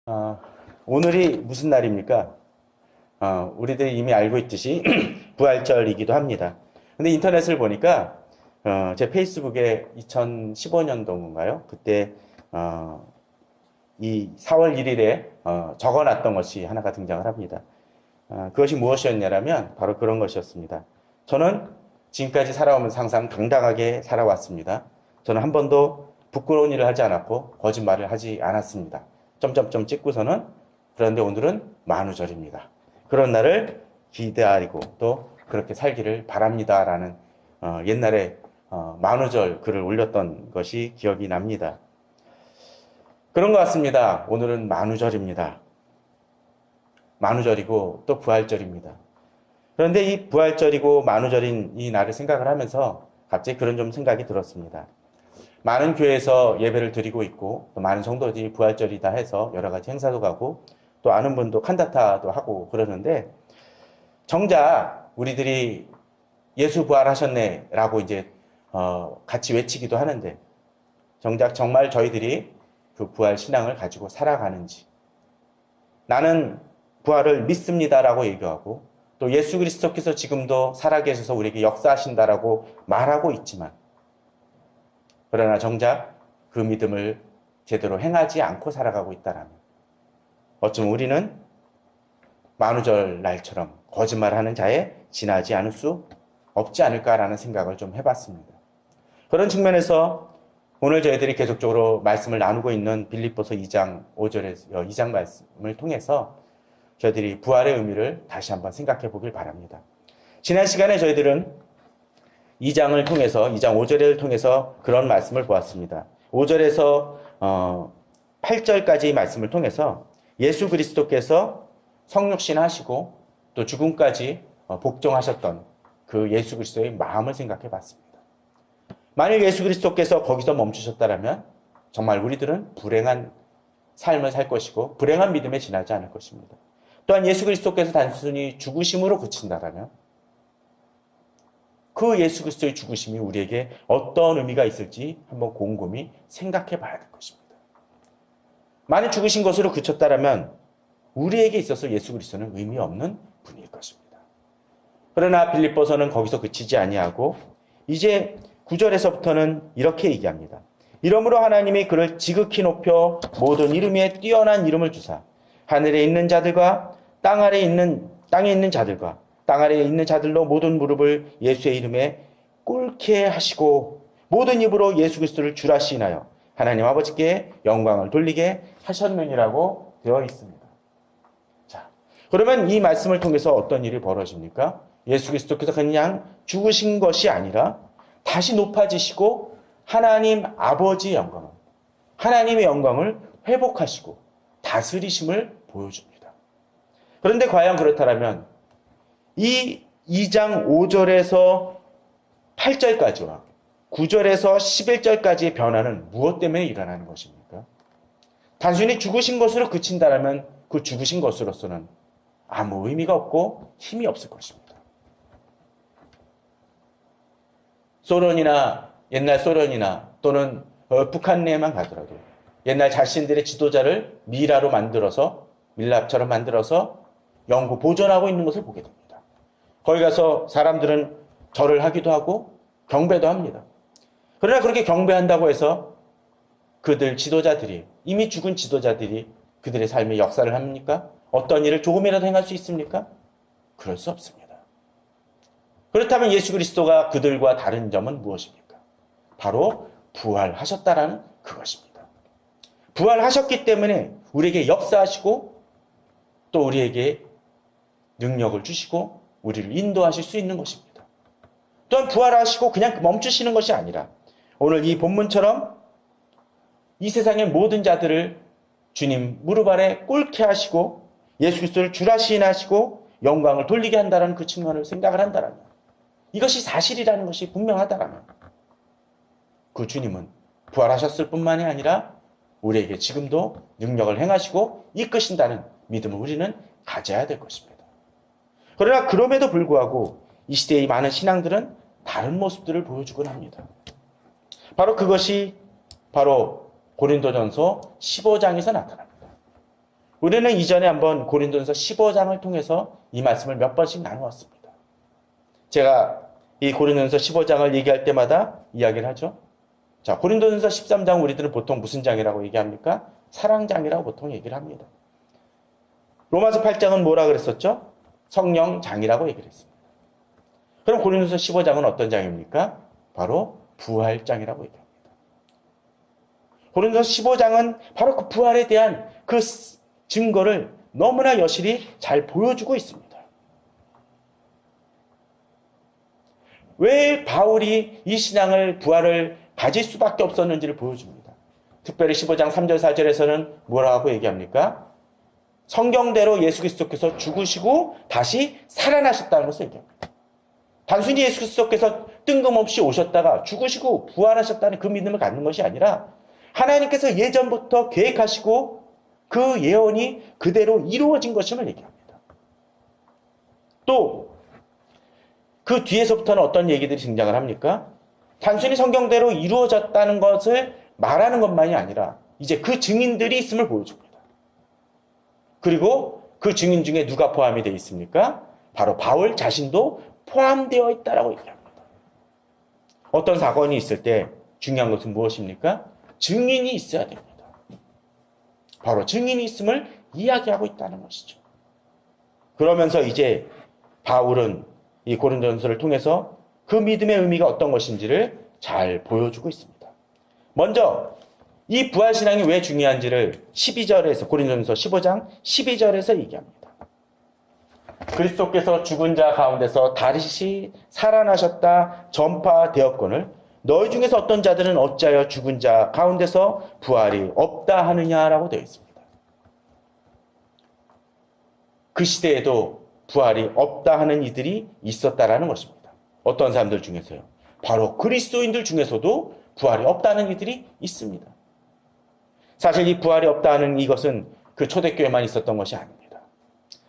어, 오늘이 무슨 날입니까? 우리들이 이미 알고 있듯이 부활절이기도 합니다. 근데 인터넷을 보니까 제 페이스북에 2015년도인가요? 그때 이 4월 1일에 적어놨던 것이 하나가 등장을 합니다. 그것이 무엇이었냐면 바로 그런 것이었습니다. 저는 지금까지 살아오면서 항상 당당하게 살아왔습니다. 저는 한 번도 부끄러운 일을 하지 않았고 거짓말을 하지 않았습니다. 점점점 찍고서는 그런데 오늘은 만우절입니다. 그런 날을 기다리고 또 그렇게 살기를 바랍니다라는 옛날에 만우절 글을 올렸던 것이 기억이 납니다. 그런 것 같습니다. 오늘은 만우절입니다. 만우절이고 또 부활절입니다. 그런데 이 부활절이고 만우절인 이 날을 생각을 하면서 갑자기 그런 좀 생각이 들었습니다. 많은 교회에서 예배를 드리고 있고 또 많은 성도들이 부활절이다 해서 여러 가지 행사도 가고 또 아는 분도 칸타타도 하고 그러는데 정작 우리들이 예수 부활하셨네 라고 이제 같이 외치기도 하는데 정작 정말 저희들이 그 부활 신앙을 가지고 살아가는지 나는 부활을 믿습니다라고 얘기하고 또 예수 그리스도께서 지금도 살아계셔서 우리에게 역사하신다라고 말하고 있지만 그러나 정작 그 믿음을 제대로 행하지 않고 살아가고 있다라면 어쩌면 우리는 만우절 날처럼 거짓말하는 자에 지나지 않을 수 없지 않을까라는 생각을 좀 해봤습니다. 그런 측면에서 오늘 저희들이 계속적으로 말씀을 나누고 있는 빌립보서 2장 5절에서 2장 말씀을 통해서 저희들이 부활의 의미를 다시 한번 생각해 보길 바랍니다. 지난 시간에 저희들은 2장을 통해서 2장 5절을 통해서 그런 말씀을 보았습니다. 5절에서 8절까지의 말씀을 통해서 예수 그리스도께서 성육신 하시고 또 죽음까지 복종하셨던 그 예수 그리스도의 마음을 생각해 봤습니다. 만일 예수 그리스도께서 거기서 멈추셨다면 정말 우리들은 불행한 삶을 살 것이고 불행한 믿음에 지나지 않을 것입니다. 또한 예수 그리스도께서 단순히 죽으심으로 그친다라면 그 예수 그리스도의 죽으심이 우리에게 어떤 의미가 있을지 한번 곰곰이 생각해 봐야 될 것입니다. 만일 죽으신 것으로 그쳤다면 우리에게 있어서 예수 그리스도는 의미 없는 분일 것입니다. 그러나 빌립보서는 거기서 그치지 아니하고 이제 9절에서부터는 이렇게 얘기합니다. 이러므로 하나님이 그를 지극히 높여 모든 이름에 뛰어난 이름을 주사 하늘에 있는 자들과 땅에 있는 자들과 땅 아래에 있는 자들로 모든 무릎을 예수의 이름에 꿇게 하시고 모든 입으로 예수 그리스도를 주라 시인하여 하나님 아버지께 영광을 돌리게 하셨느니라고 되어 있습니다. 자, 그러면 이 말씀을 통해서 어떤 일이 벌어집니까? 예수 그리스도께서 그냥 죽으신 것이 아니라 다시 높아지시고 하나님 아버지의 영광을, 하나님의 영광을 회복하시고 다스리심을 보여줍니다. 그런데 과연 그렇다면 이 2장 5절에서 8절까지와 9절에서 11절까지의 변화는 무엇 때문에 일어나는 것입니까? 단순히 죽으신 것으로 그친다면 그 죽으신 것으로서는 아무 의미가 없고 힘이 없을 것입니다. 옛날 소련이나 또는 북한 내에만 가더라도 옛날 자신들의 지도자를 미라로 만들어서 밀랍처럼 만들어서 영구 보존하고 있는 것을 보게 됩니다. 거기 가서 사람들은 절을 하기도 하고 경배도 합니다. 그러나 그렇게 경배한다고 해서 그들 지도자들이 이미 죽은 지도자들이 그들의 삶의 역사를 합니까? 어떤 일을 조금이라도 행할 수 있습니까? 그럴 수 없습니다. 그렇다면 예수 그리스도가 그들과 다른 점은 무엇입니까? 바로 부활하셨다라는 그것입니다. 부활하셨기 때문에 우리에게 역사하시고 또 우리에게 능력을 주시고 우리를 인도하실 수 있는 것입니다. 또한 부활하시고 그냥 멈추시는 것이 아니라 오늘 이 본문처럼 이 세상의 모든 자들을 주님 무릎 아래 꿇게 하시고 예수 그리스도를 주라 시인하시고 영광을 돌리게 한다는 그 측면을 생각을 한다면 이것이 사실이라는 것이 분명하다면 그 주님은 부활하셨을 뿐만이 아니라 우리에게 지금도 능력을 행하시고 이끄신다는 믿음을 우리는 가져야 될 것입니다. 그러나 그럼에도 불구하고 이 시대의 많은 신앙들은 다른 모습들을 보여주곤 합니다. 바로 그것이 바로 고린도전서 15장에서 나타납니다. 우리는 이전에 한번 고린도전서 15장을 통해서 이 말씀을 몇 번씩 나누었습니다. 제가 이 고린도전서 15장을 얘기할 때마다 이야기를 하죠. 자, 고린도전서 13장 우리들은 보통 무슨 장이라고 얘기합니까? 사랑장이라고 보통 얘기를 합니다. 로마서 8장은 뭐라 그랬었죠? 성령장이라고 얘기를 했습니다. 그럼 고린도전서 15장은 어떤 장입니까? 바로 부활장이라고 얘기합니다. 고린도전서 15장은 바로 그 부활에 대한 그 증거를 너무나 여실히 잘 보여주고 있습니다. 왜 바울이 이 신앙을, 부활을 가질 수밖에 없었는지를 보여줍니다. 특별히 15장 3절 4절에서는 뭐라고 얘기합니까? 성경대로 예수 그리스도께서 죽으시고 다시 살아나셨다는 것을 얘기합니다. 단순히 예수 그리스도께서 뜬금없이 오셨다가 죽으시고 부활하셨다는 그 믿음을 갖는 것이 아니라 하나님께서 예전부터 계획하시고 그 예언이 그대로 이루어진 것임을 얘기합니다. 또 그 뒤에서부터는 어떤 얘기들이 등장을 합니까? 단순히 성경대로 이루어졌다는 것을 말하는 것만이 아니라 이제 그 증인들이 있음을 보여줍니다. 그리고 그 증인 중에 누가 포함이 되어 있습니까? 바로 바울 자신도 포함되어 있다라고 얘기합니다. 어떤 사건이 있을 때 중요한 것은 무엇입니까? 증인이 있어야 됩니다. 바로 증인이 있음을 이야기하고 있다는 것이죠. 그러면서 이제 바울은 이 고린도전서를 통해서 그 믿음의 의미가 어떤 것인지를 잘 보여주고 있습니다. 먼저 이 부활신앙이 왜 중요한지를 12절에서 고린도전서 15장 12절에서 얘기합니다. 그리스도께서 죽은 자 가운데서 다시 살아나셨다 전파되었거늘 너희 중에서 어떤 자들은 어찌하여 죽은 자 가운데서 부활이 없다 하느냐라고 되어 있습니다. 그 시대에도 부활이 없다 하는 이들이 있었다라는 것입니다. 어떤 사람들 중에서요? 바로 그리스도인들 중에서도 부활이 없다는 이들이 있습니다. 사실 이 부활이 없다는 이것은 그 초대교회만 있었던 것이 아닙니다.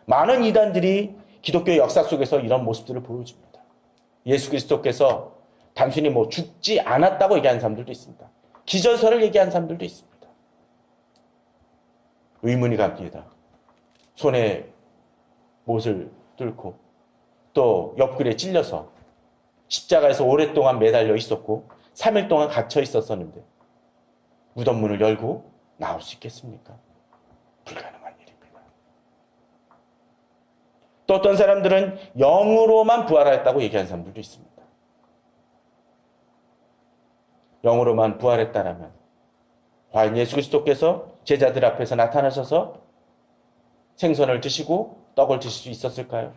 많은 이단들이 기독교 역사 속에서 이런 모습들을 보여줍니다. 예수 그리스도께서 단순히 죽지 않았다고 얘기하는 사람들도 있습니다. 기절설을 얘기하는 사람들도 있습니다. 의문이 갑니다. 손에 못을 뚫고 또 옆구리에 찔려서 십자가에서 오랫동안 매달려 있었고 3일 동안 갇혀 있었었는데 무덤 문을 열고 나올 수 있겠습니까? 불가능한 일입니다. 또 어떤 사람들은 영으로만 부활했다고 얘기하는 사람들도 있습니다. 영으로만 부활했다라면 과연 예수 그리스도께서 제자들 앞에서 나타나셔서 생선을 드시고 떡을 드실 수 있었을까요?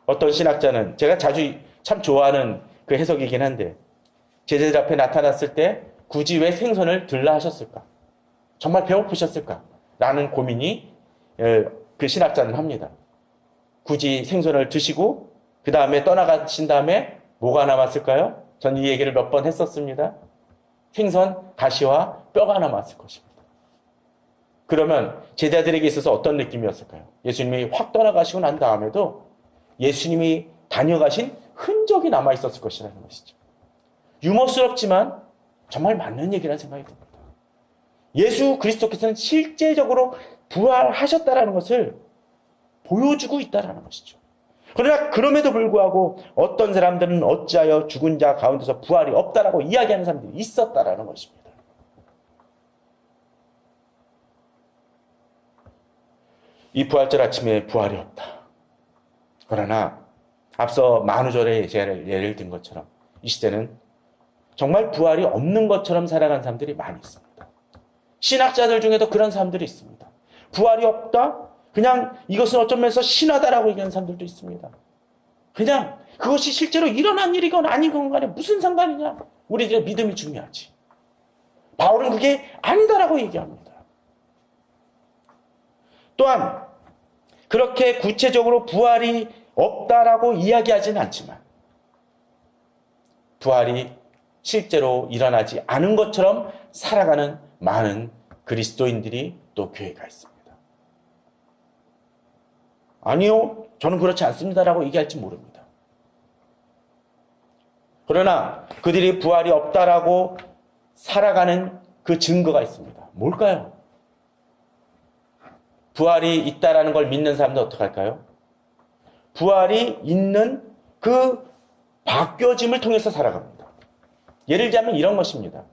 어떤 신학자는 제가 자주 참 좋아하는 그 해석이긴 한데 제자들 앞에 나타났을 때 굳이 왜 생선을 들라 하셨을까? 정말 배고프셨을까? 라는 고민이 그 신학자는 합니다. 굳이 생선을 드시고 그 다음에 떠나가신 다음에 뭐가 남았을까요? 전 이 얘기를 몇 번 했었습니다. 생선, 가시와 뼈가 남았을 것입니다. 그러면 제자들에게 있어서 어떤 느낌이었을까요? 예수님이 확 떠나가시고 난 다음에도 예수님이 다녀가신 흔적이 남아있었을 것이라는 것이죠. 유머스럽지만 정말 맞는 얘기라는 생각이 듭니다. 예수 그리스도께서는 실제적으로 부활하셨다라는 것을 보여주고 있다라는 것이죠. 그러나 그럼에도 불구하고 어떤 사람들은 어찌하여 죽은 자 가운데서 부활이 없다라고 이야기하는 사람들이 있었다라는 것입니다. 이 부활절 아침에 부활이 없다. 그러나 앞서 만우절의 예를 든 것처럼 이 시대는 정말 부활이 없는 것처럼 살아가는 사람들이 많이 있습니다. 신학자들 중에도 그런 사람들이 있습니다. 부활이 없다? 그냥 이것은 어쩌면서 신화다라고 얘기하는 사람들도 있습니다. 그냥 그것이 실제로 일어난 일이건 아니건 간에 무슨 상관이냐? 우리들의 믿음이 중요하지. 바울은 그게 아니다라고 얘기합니다. 또한 그렇게 구체적으로 부활이 없다라고 이야기하지는 않지만 부활이 실제로 일어나지 않은 것처럼 살아가는 많은 그리스도인들이 또 교회가 있습니다. 아니요, 저는 그렇지 않습니다라고 얘기할지 모릅니다. 그러나 그들이 부활이 없다라고 살아가는 그 증거가 있습니다. 뭘까요? 부활이 있다라는 걸 믿는 사람들 어떻게 할까요? 부활이 있는 그 바뀌어짐을 통해서 살아갑니다. 예를 들자면 이런 것입니다.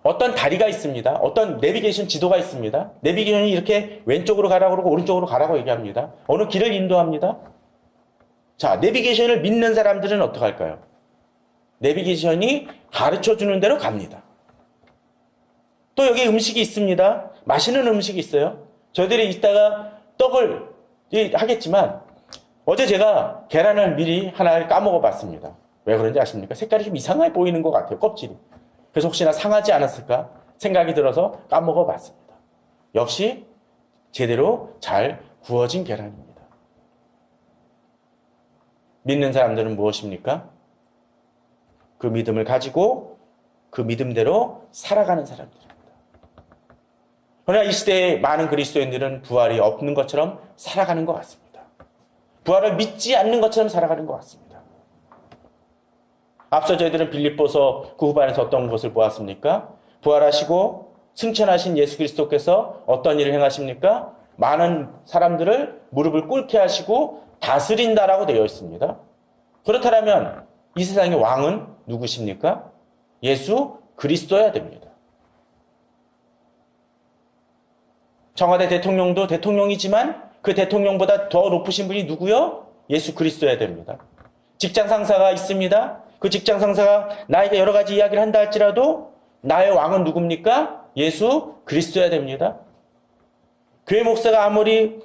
어떤 다리가 있습니다. 어떤 내비게이션 지도가 있습니다. 내비게이션이 이렇게 왼쪽으로 가라고 그러고 오른쪽으로 가라고 얘기합니다. 어느 길을 인도합니다. 자, 내비게이션을 믿는 사람들은 어떻게 할까요? 내비게이션이 가르쳐 주는 대로 갑니다. 또 여기 음식이 있습니다. 맛있는 음식이 있어요. 저희들이 이따가 떡을 하겠지만 어제 제가 계란을 미리 하나를 까먹어 봤습니다. 왜 그런지 아십니까? 색깔이 좀 이상하게 보이는 것 같아요. 껍질이. 그래서 혹시나 상하지 않았을까 생각이 들어서 까먹어 봤습니다. 역시 제대로 잘 구워진 계란입니다. 믿는 사람들은 무엇입니까? 그 믿음을 가지고 그 믿음대로 살아가는 사람들입니다. 그러나 이 시대에 많은 그리스도인들은 부활이 없는 것처럼 살아가는 것 같습니다. 부활을 믿지 않는 것처럼 살아가는 것 같습니다. 앞서 저희들은 빌립보서 그 후반에서 어떤 것을 보았습니까? 부활하시고 승천하신 예수 그리스도께서 어떤 일을 행하십니까? 많은 사람들을 무릎을 꿇게 하시고 다스린다라고 되어 있습니다. 그렇다면 이 세상의 왕은 누구십니까? 예수 그리스도여야 됩니다. 청와대 대통령도 대통령이지만 그 대통령보다 더 높으신 분이 누구요? 예수 그리스도여야 됩니다. 직장 상사가 있습니다. 그 직장 상사가 나에게 여러 가지 이야기를 한다 할지라도 나의 왕은 누굽니까? 예수 그리스도여야 됩니다. 교회 목사가 아무리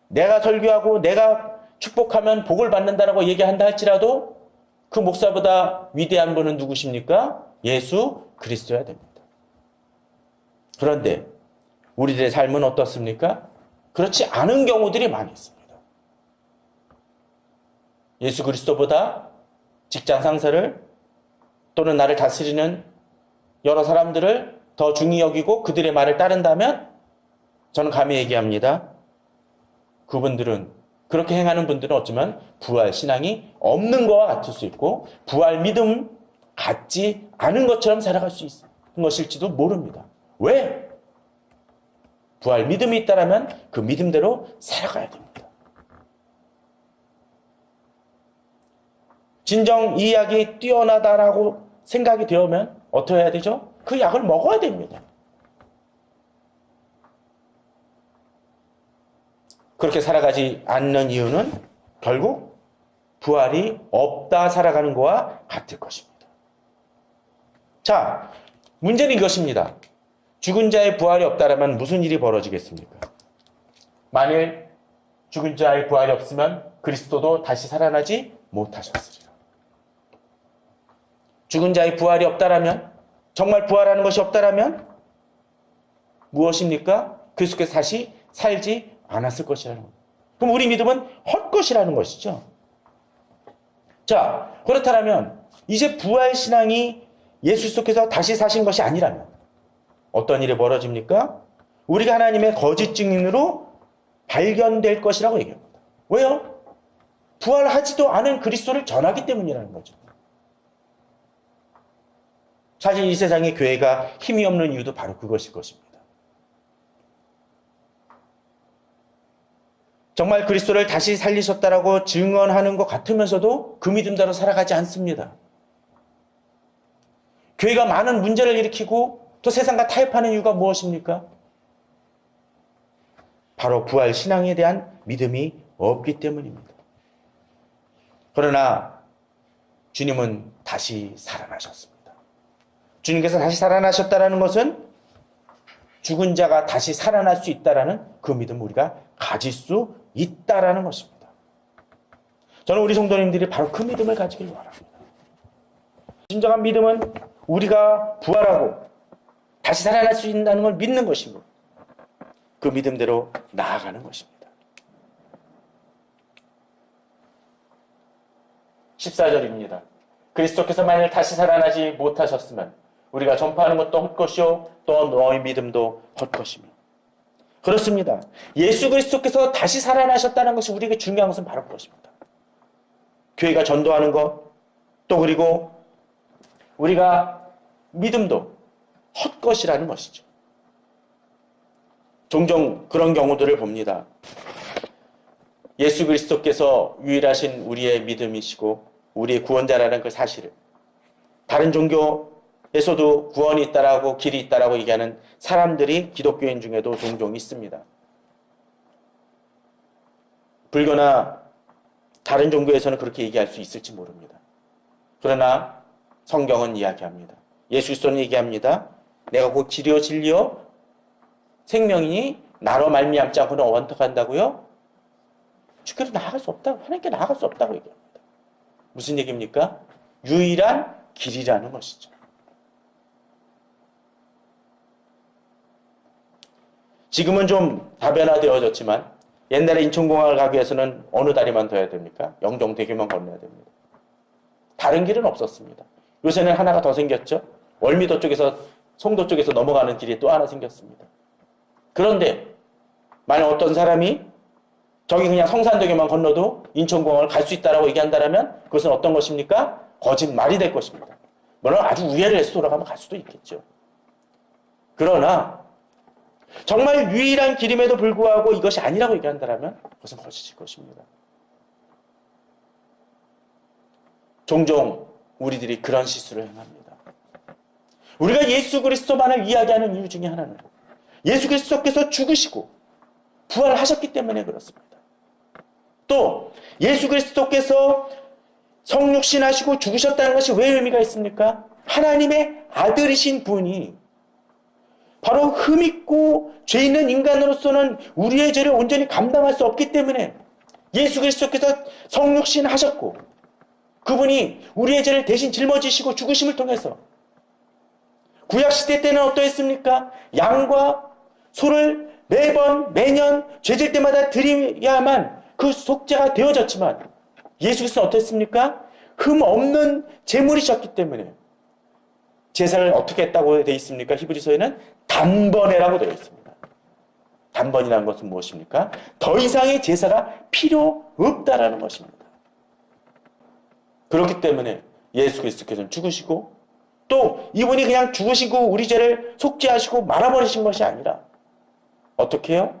내가 설교하고 내가 축복하면 복을 받는다라고 얘기한다 할지라도 그 목사보다 위대한 분은 누구십니까? 예수 그리스도여야 됩니다. 그런데 우리들의 삶은 어떻습니까? 그렇지 않은 경우들이 많이 있습니다. 예수 그리스도보다 직장 상사를 또는 나를 다스리는 여러 사람들을 더 중히 여기고 그들의 말을 따른다면 저는 감히 얘기합니다. 그분들은 그렇게 행하는 분들은 어쩌면 부활 신앙이 없는 것과 같을 수 있고 부활 믿음 같지 않은 것처럼 살아갈 수 있는 것일지도 모릅니다. 왜? 부활 믿음이 있다면 그 믿음대로 살아가야 됩니다. 진정 이 약이 뛰어나다라고 생각이 되면 어떻게 해야 되죠? 그 약을 먹어야 됩니다. 그렇게 살아가지 않는 이유는 결국 부활이 없다 살아가는 것과 같을 것입니다. 자, 문제는 이것입니다. 죽은 자의 부활이 없다라면 무슨 일이 벌어지겠습니까? 만일 죽은 자의 부활이 없으면 그리스도도 다시 살아나지 못하셨으리라. 죽은 자의 부활이 없다라면, 정말 부활하는 것이 없다라면 무엇입니까? 그리스도께서 다시 살지 않았을 것이라는 겁니다. 그럼 우리 믿음은 헛것이라는 것이죠. 자, 그렇다면 이제 부활 신앙이 예수 그리스도께서 다시 사신 것이 아니라면 어떤 일이 벌어집니까? 우리가 하나님의 거짓 증인으로 발견될 것이라고 얘기합니다. 왜요? 부활하지도 않은 그리스도를 전하기 때문이라는 거죠. 사실 이 세상에 교회가 힘이 없는 이유도 바로 그것일 것입니다. 정말 그리스도를 다시 살리셨다라고 증언하는 것 같으면서도 그 믿음대로 살아가지 않습니다. 교회가 많은 문제를 일으키고 또 세상과 타협하는 이유가 무엇입니까? 바로 부활 신앙에 대한 믿음이 없기 때문입니다. 그러나 주님은 다시 살아나셨습니다. 주님께서 다시 살아나셨다는 것은 죽은 자가 다시 살아날 수 있다는 그 믿음을 우리가 가질 수 있다는 것입니다. 저는 우리 성도님들이 바로 그 믿음을 가지길 원합니다. 진정한 믿음은 우리가 부활하고 다시 살아날 수 있다는 걸 믿는 것이고 그 믿음대로 나아가는 것입니다. 14절입니다. 그리스도께서 만일 다시 살아나지 못하셨으면 우리가 전파하는 것도 헛것이요 또 너희 믿음도 헛것이며. 그렇습니다. 예수 그리스도께서 다시 살아나셨다는 것이 우리에게 중요한 것은 바로 그것입니다. 교회가 전도하는 것, 또 그리고 우리가 믿음도 헛것이라는 것이죠. 종종 그런 경우들을 봅니다. 예수 그리스도께서 유일하신 우리의 믿음이시고 우리의 구원자라는 그 사실을 다른 종교에서도 구원이 있다라고 길이 있다라고 얘기하는 사람들이 기독교인 중에도 종종 있습니다. 불교나 다른 종교에서는 그렇게 얘기할 수 있을지 모릅니다. 그러나 성경은 이야기합니다. 예수 그리스도는 얘기합니다. 내가 곧 길이요 진리요 생명이니 나로 말미암지 않고는 원턱한다고요? 주께로 나아갈 수 없다고, 하나님께 나아갈 수 없다고 얘기합니다. 무슨 얘기입니까? 유일한 길이라는 것이죠. 지금은 좀 다변화되어졌지만 옛날에 인천공항을 가기 위해서는 어느 다리만 더 해야 됩니까? 영종대교만 건너야 됩니다. 다른 길은 없었습니다. 요새는 하나가 더 생겼죠. 월미도 쪽에서 송도 쪽에서 넘어가는 길이 또 하나 생겼습니다. 그런데 만약 어떤 사람이 저기 그냥 성산대교만 건너도 인천공항을 갈 수 있다라고 얘기한다면 그것은 어떤 것입니까? 거짓말이 될 것입니다. 물론 아주 우회를 해서 돌아가면 갈 수도 있겠죠. 그러나 정말 유일한 길임에도 불구하고 이것이 아니라고 얘기한다면 그것은 거짓일 것입니다. 종종 우리들이 그런 실수를 행합니다. 우리가 예수 그리스도만을 이야기하는 이유 중에 하나는 예수 그리스도께서 죽으시고 부활하셨기 때문에 그렇습니다. 또 예수 그리스도께서 성육신하시고 죽으셨다는 것이 왜 의미가 있습니까? 하나님의 아들이신 분이 바로 흠있고 죄 있는 인간으로서는 우리의 죄를 온전히 감당할 수 없기 때문에 예수 그리스도께서 성육신하셨고 그분이 우리의 죄를 대신 짊어지시고 죽으심을 통해서 구약시대 때는 어떠했습니까? 양과 소를 매년 죄질 때마다 드려야만 그 속죄가 되어졌지만 예수 그리스도는 어땠습니까? 흠 없는 제물이셨기 때문에 제사를 어떻게 했다고 되어 있습니까? 히브리서에는 단번에라고 되어 있습니다. 단번이라는 것은 무엇입니까? 더 이상의 제사가 필요 없다라는 것입니다. 그렇기 때문에 예수 그리스도께서는 죽으시고 또 이분이 그냥 죽으시고 우리 죄를 속죄하시고 말아버리신 것이 아니라 어떻게 해요?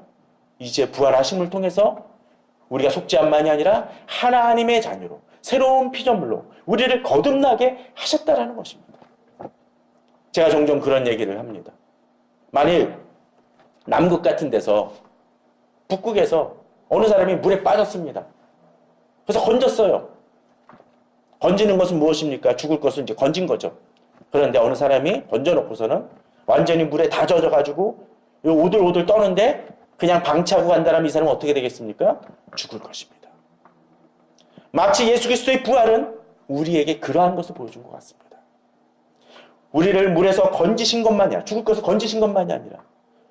이제 부활하심을 통해서 우리가 속죄함만이 아니라 하나님의 자녀로 새로운 피조물로 우리를 거듭나게 하셨다라는 것입니다. 제가 종종 그런 얘기를 합니다. 만일 남극 같은 데서 북극에서 어느 사람이 물에 빠졌습니다. 그래서 건졌어요. 건지는 것은 무엇입니까? 죽을 것을 이제 건진 거죠. 그런데 어느 사람이 건져놓고서는 완전히 물에 다 젖어가지고 오들오들 떠는데 그냥 방치하고 간다면 이 사람은 어떻게 되겠습니까? 죽을 것입니다. 마치 예수 그리스도의 부활은 우리에게 그러한 것을 보여준 것 같습니다. 우리를 물에서 건지신 것만이 아니라 죽을 것을 건지신 것만이 아니라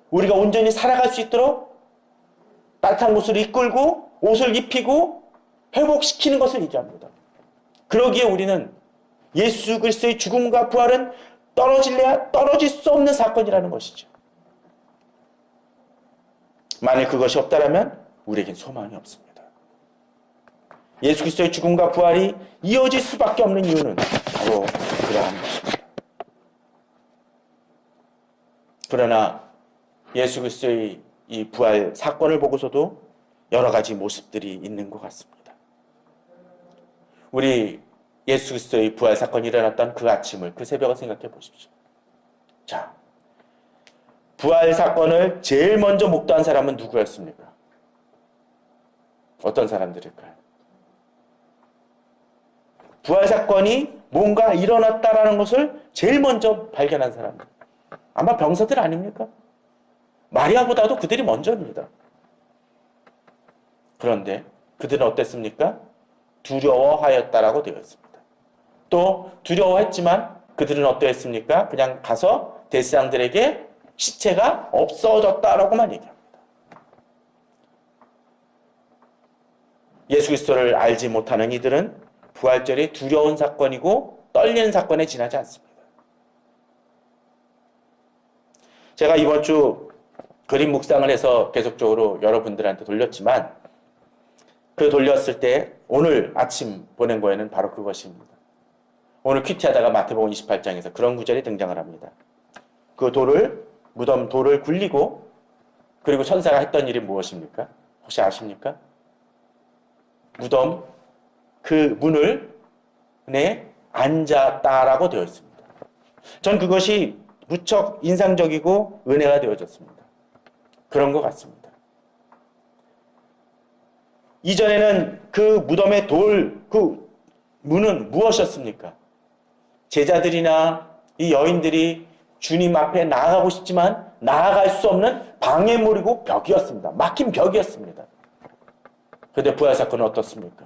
우리가 온전히 살아갈 수 있도록 따뜻한 곳을 이끌고 옷을 입히고 회복시키는 것을 얘기합니다. 그러기에 우리는 예수 그리스도의 죽음과 부활은 떨어질래야 떨어질 수 없는 사건이라는 것이죠. 만일 그것이 없다면 우리에겐 소망이 없습니다. 예수 그리스도의 죽음과 부활이 이어질 수밖에 없는 이유는 바로 그러한 것입니다. 그러나 예수 그리스도의 이 부활 사건을 보고서도 여러 가지 모습들이 있는 것 같습니다. 우리 예수 그리스도의 부활 사건이 일어났던 그 아침을, 그 새벽을 생각해 보십시오. 자, 부활 사건을 제일 먼저 목도한 사람은 누구였습니까? 어떤 사람들일까요? 부활 사건이 뭔가 일어났다라는 것을 제일 먼저 발견한 사람들. 아마 병사들 아닙니까? 마리아보다도 그들이 먼저입니다. 그런데 그들은 어땠습니까? 두려워하였다라고 되어 있습니다. 또 두려워했지만 그들은 어떠했습니까? 그냥 가서 대제사장들에게 시체가 없어졌다라고만 얘기합니다. 예수 그리스도를 알지 못하는 이들은 부활절이 두려운 사건이고 떨리는 사건에 지나지 않습니다. 제가 이번 주 그림 묵상을 해서 계속적으로 여러분들한테 돌렸지만 그 돌렸을 때 오늘 아침 보낸 거에는 바로 그것입니다. 오늘 큐티하다가 마태복음 28장에서 그런 구절이 등장을 합니다. 그 무덤 돌을 굴리고 그리고 천사가 했던 일이 무엇입니까? 혹시 아십니까? 무덤 그 문을 앉았다라고 되어 있습니다. 전 그것이 무척 인상적이고 은혜가 되어졌습니다. 그런 것 같습니다. 이전에는 그 무덤의 그 문은 무엇이었습니까? 제자들이나 이 여인들이 주님 앞에 나아가고 싶지만 나아갈 수 없는 방해물이고 벽이었습니다. 막힌 벽이었습니다. 그런데 부활사건은 어떻습니까?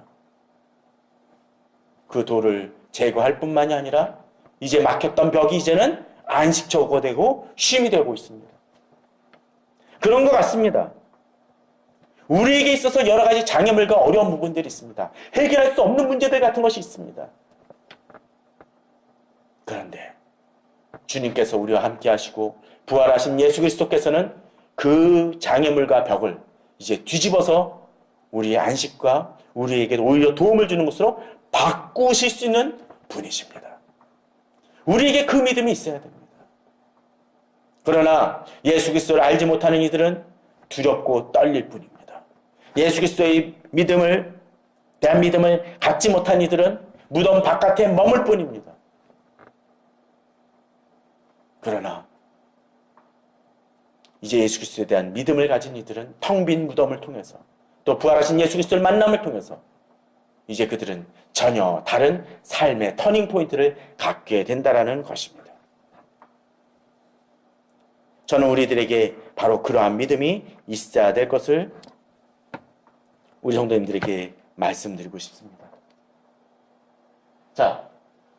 그 돌을 제거할 뿐만이 아니라 이제 막혔던 벽이 이제는 안식처가 되고 쉼이 되고 있습니다. 그런 것 같습니다. 우리에게 있어서 여러 가지 장애물과 어려운 부분들이 있습니다. 해결할 수 없는 문제들 같은 것이 있습니다. 그런데 주님께서 우리와 함께 하시고 부활하신 예수 그리스도께서는 그 장애물과 벽을 이제 뒤집어서 우리의 안식과 우리에게 오히려 도움을 주는 것으로 바꾸실 수 있는 분이십니다. 우리에게 그 믿음이 있어야 됩니다. 그러나 예수 그리스도를 알지 못하는 이들은 두렵고 떨릴 뿐입니다. 예수 그리스도의 대한 믿음을 갖지 못한 이들은 무덤 바깥에 머물 뿐입니다. 그러나 이제 예수 그리스도에 대한 믿음을 가진 이들은 텅 빈 무덤을 통해서 또 부활하신 예수 그리스도를 만남을 통해서 이제 그들은 전혀 다른 삶의 터닝 포인트를 갖게 된다라는 것입니다. 저는 우리들에게 바로 그러한 믿음이 있어야 될 것을 우리 성도님들에게 말씀드리고 싶습니다. 자,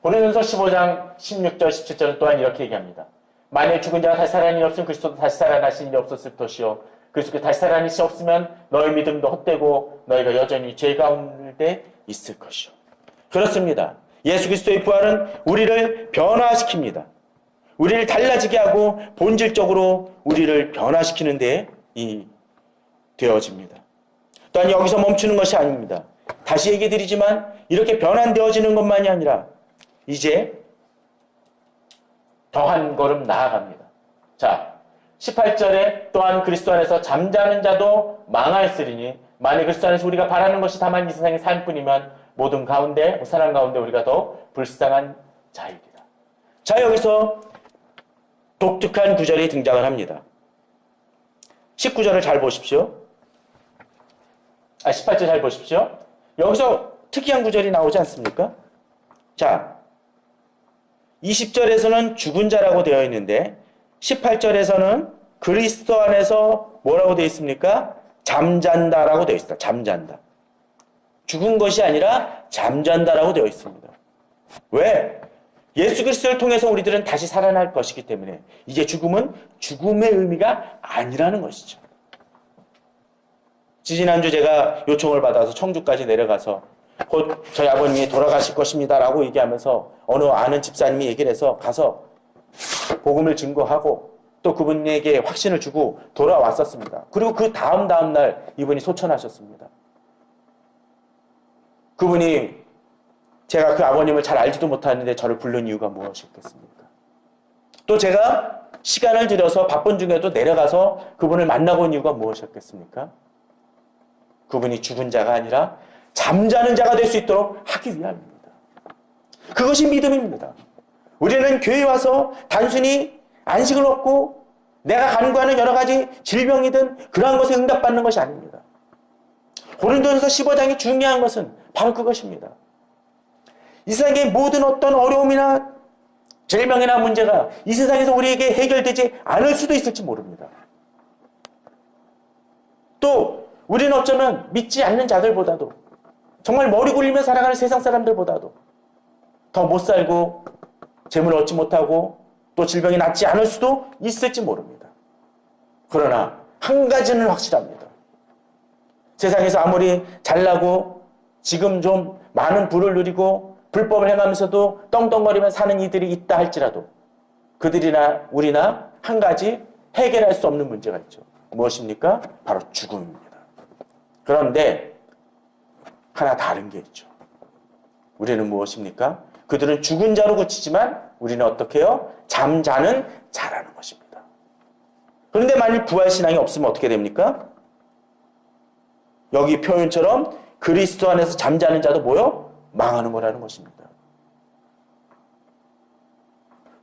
고린도전서 15장 16절 17절은 또한 이렇게 얘기합니다. 만일 죽은 자가 다시 살아난 일이 없으면 그리스도도 다시 살아나신 일이 없었을 것이요 그리스도께서 다시 살아나신 일이 없으면 너희 믿음도 헛되고 너희가 여전히 죄 가운데 있을 것이요. 그렇습니다. 예수 그리스도의 부활은 우리를 변화시킵니다. 우리를 달라지게 하고 본질적으로 우리를 변화시키는 데 되어집니다. 또한 여기서 멈추는 것이 아닙니다. 다시 얘기 드리지만 이렇게 변환되어지는 것만이 아니라 이제 더 한 걸음 나아갑니다. 자, 18절에 또한 그리스도 안에서 잠자는 자도 망하였으리니 만일 그리스도 안에서 우리가 바라는 것이 다만 이 세상의 삶뿐이면 모든 사람 가운데 우리가 더 불쌍한 자이리라. 자, 여기서 독특한 구절이 등장을 합니다. 19절을 잘 보십시오. 18절 잘 보십시오. 여기서 특이한 구절이 나오지 않습니까? 자, 20절에서는 죽은 자라고 되어 있는데 18절에서는 그리스도 안에서 뭐라고 되어 있습니까? 잠잔다라고 되어 있습니다. 잠잔다. 죽은 것이 아니라 잠잔다라고 되어 있습니다. 왜? 예수 그리스도를 통해서 우리들은 다시 살아날 것이기 때문에 이제 죽음은 죽음의 의미가 아니라는 것이죠. 지난주 제가 요청을 받아서 청주까지 내려가서 곧 저희 아버님이 돌아가실 것입니다 라고 얘기하면서 어느 아는 집사님이 얘기를 해서 가서 복음을 증거하고 또 그분에게 확신을 주고 돌아왔었습니다. 그리고 그 다음 날 이분이 소천하셨습니다. 그분이 제가 그 아버님을 잘 알지도 못하는데 저를 부른 이유가 무엇이겠습니까? 또 제가 시간을 들여서 바쁜 중에도 내려가서 그분을 만나고 온 이유가 무엇이었겠습니까? 그분이 죽은 자가 아니라 잠자는 자가 될 수 있도록 하기 위함입니다. 그것이 믿음입니다. 우리는 교회에 와서 단순히 안식을 얻고 내가 간구하는 여러 가지 질병이든 그러한 것에 응답받는 것이 아닙니다. 고린도전서 15장이 중요한 것은 바로 그것입니다. 이 세상의 모든 어떤 어려움이나 질병이나 문제가 이 세상에서 우리에게 해결되지 않을 수도 있을지 모릅니다. 또 우리는 어쩌면 믿지 않는 자들보다도 정말 머리 굴리며 살아가는 세상 사람들보다도 더 못 살고 재물을 얻지 못하고 또 질병이 낫지 않을 수도 있을지 모릅니다. 그러나 한 가지는 확실합니다. 세상에서 아무리 잘나고 지금 좀 많은 부를 누리고 불법을 행하면서도 떵떵거리며 사는 이들이 있다 할지라도 그들이나 우리나 한 가지 해결할 수 없는 문제가 있죠. 무엇입니까? 바로 죽음입니다. 그런데 하나 다른 게 있죠. 우리는 무엇입니까? 그들은 죽은 자로 그치지만 우리는 어떻게 해요? 잠자는 자라는 것입니다. 그런데 만일 부활신앙이 없으면 어떻게 됩니까? 여기 표현처럼 그리스도 안에서 잠자는 자도 뭐요? 망하는 거라는 것입니다.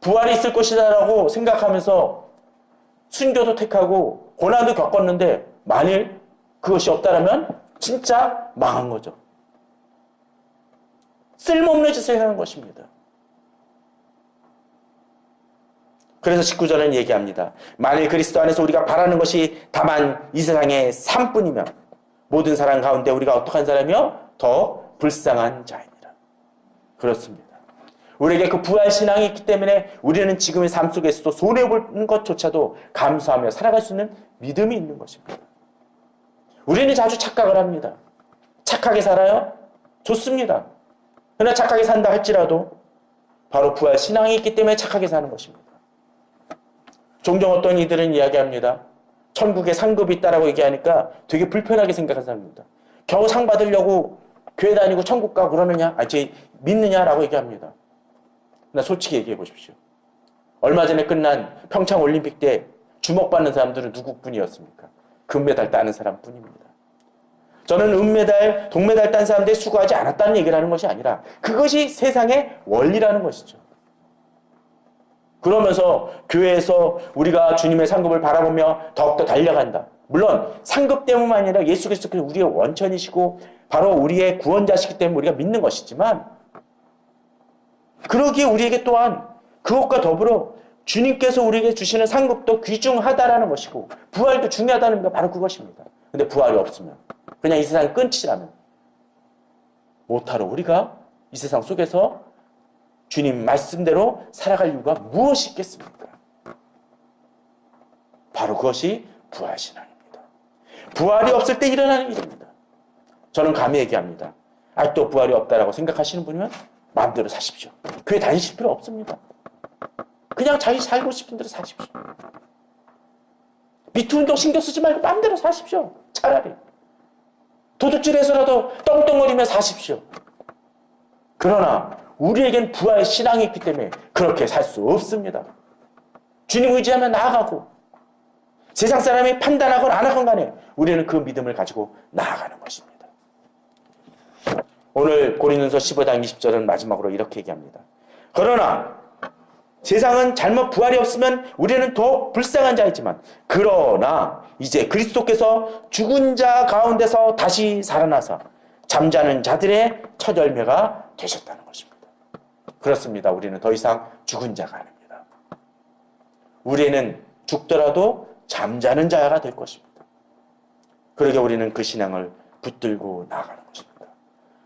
부활이 있을 것이다라고 생각하면서 순교도 택하고 고난도 겪었는데 만일 그것이 없다라면 진짜 망한 거죠. 쓸모없는 짓을 하는 것입니다. 그래서 19절은 얘기합니다. 만일 그리스도 안에서 우리가 바라는 것이 다만 이 세상의 삶뿐이면 모든 사람 가운데 우리가 어떡한 사람이요? 더 불쌍한 자입니다. 그렇습니다. 우리에게 그 부활신앙이 있기 때문에 우리는 지금의 삶 속에서도 손해보는 것조차도 감수하며 살아갈 수 있는 믿음이 있는 것입니다. 우리는 자주 착각을 합니다. 착하게 살아요? 좋습니다. 그러나 착하게 산다 할지라도 바로 부활신앙이 있기 때문에 착하게 사는 것입니다. 종종 어떤 이들은 이야기합니다. 천국에 상급이 있다라고 얘기하니까 되게 불편하게 생각하는 사람입니다. 겨우 상 받으려고 교회 다니고 천국 가고 그러느냐? 믿느냐라고 얘기합니다. 나 솔직히 얘기해 보십시오. 얼마 전에 끝난 평창 올림픽 때 주목받는 사람들은 누구뿐이었습니까? 금메달 따는 사람뿐입니다. 저는 은메달, 동메달 딴 사람들이 수고하지 않았다는 얘기를 하는 것이 아니라 그것이 세상의 원리라는 것이죠. 그러면서 교회에서 우리가 주님의 상급을 바라보며 더욱더 달려간다. 물론 상급 때문만 아니라 예수 그리스도께서 우리의 원천이시고 바로 우리의 구원자시기 때문에 우리가 믿는 것이지만 그러기에 우리에게 또한 그것과 더불어 주님께서 우리에게 주시는 상급도 귀중하다라는 것이고 부활도 중요하다는 게 바로 그것입니다. 근데 부활이 없으면 그냥 이 세상을 끊치라면 못하러 우리가 이 세상 속에서 주님 말씀대로 살아갈 이유가 무엇이 있겠습니까? 바로 그것이 부활신앙입니다. 부활이 없을 때 일어나는 일입니다. 저는 감히 얘기합니다. 아직도 부활이 없다라고 생각하시는 분이면 마음대로 사십시오. 교회 다니실 필요 없습니다. 그냥 자기 살고 싶은 대로 사십시오. 미투운동 신경 쓰지 말고 마음대로 사십시오. 차라리. 도둑질해서라도 떵떵거리며 사십시오. 그러나 우리에겐 부활의 신앙이 있기 때문에 그렇게 살 수 없습니다. 주님 의지하며 나아가고 세상 사람이 판단하건 안 하건 간에 우리는 그 믿음을 가지고 나아가는 것입니다. 오늘 고린도서 15장 20절은 마지막으로 이렇게 얘기합니다. 그러나 세상은 잘못 부활이 없으면 우리는 더 불쌍한 자이지만 그러나 이제 그리스도께서 죽은 자 가운데서 다시 살아나사 잠자는 자들의 첫 열매가 되셨다는 것입니다. 그렇습니다. 우리는 더 이상 죽은 자가 아닙니다. 우리는 죽더라도 잠자는 자가 될 것입니다. 그러게 우리는 그 신앙을 붙들고 나아가는 것입니다.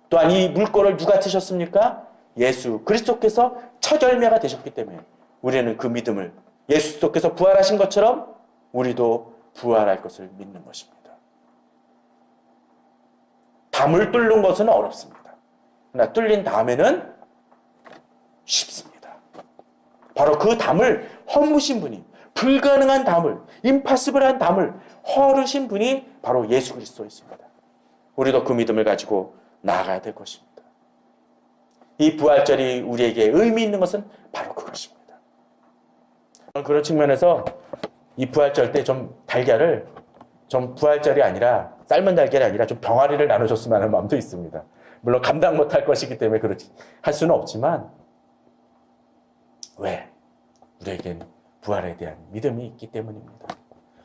또한 이 물꼬를 누가 트셨습니까? 예수 그리스도께서 첫 열매가 되셨기 때문에 우리는 그 믿음을 예수 그리스도께서 부활하신 것처럼 우리도 부활할 것을 믿는 것입니다. 담을 뚫는 것은 어렵습니다. 그러나 뚫린 다음에는 쉽습니다. 바로 그 담을 허무신 분이 불가능한 담을 임파서블한 담을 헐으신 분이 바로 예수 그리스도이십니다. 우리도 그 믿음을 가지고 나아가야 될 것입니다. 이 부활절이 우리에게 의미 있는 것은 바로 그것입니다. 그런 측면에서 이 부활절 때 좀 달걀을 좀 부활절이 아니라 삶은 달걀이 아니라 좀 병아리를 나눠줬으면 하는 마음도 있습니다. 물론 감당 못할 것이기 때문에 그렇지 할 수는 없지만 왜? 우리에겐 부활에 대한 믿음이 있기 때문입니다.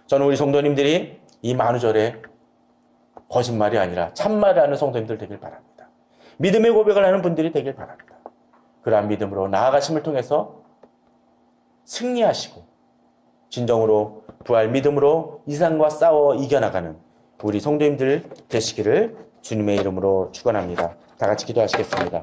저는 우리 성도님들이 이 만우절에 거짓말이 아니라 참말을 하는 성도님들 되길 바랍니다. 믿음의 고백을 하는 분들이 되길 바랍니다. 그러한 믿음으로 나아가심을 통해서 승리하시고 진정으로 부활 믿음으로 이 세상과 싸워 이겨나가는 우리 성도님들 되시기를 주님의 이름으로 축원합니다. 다 같이 기도하시겠습니다.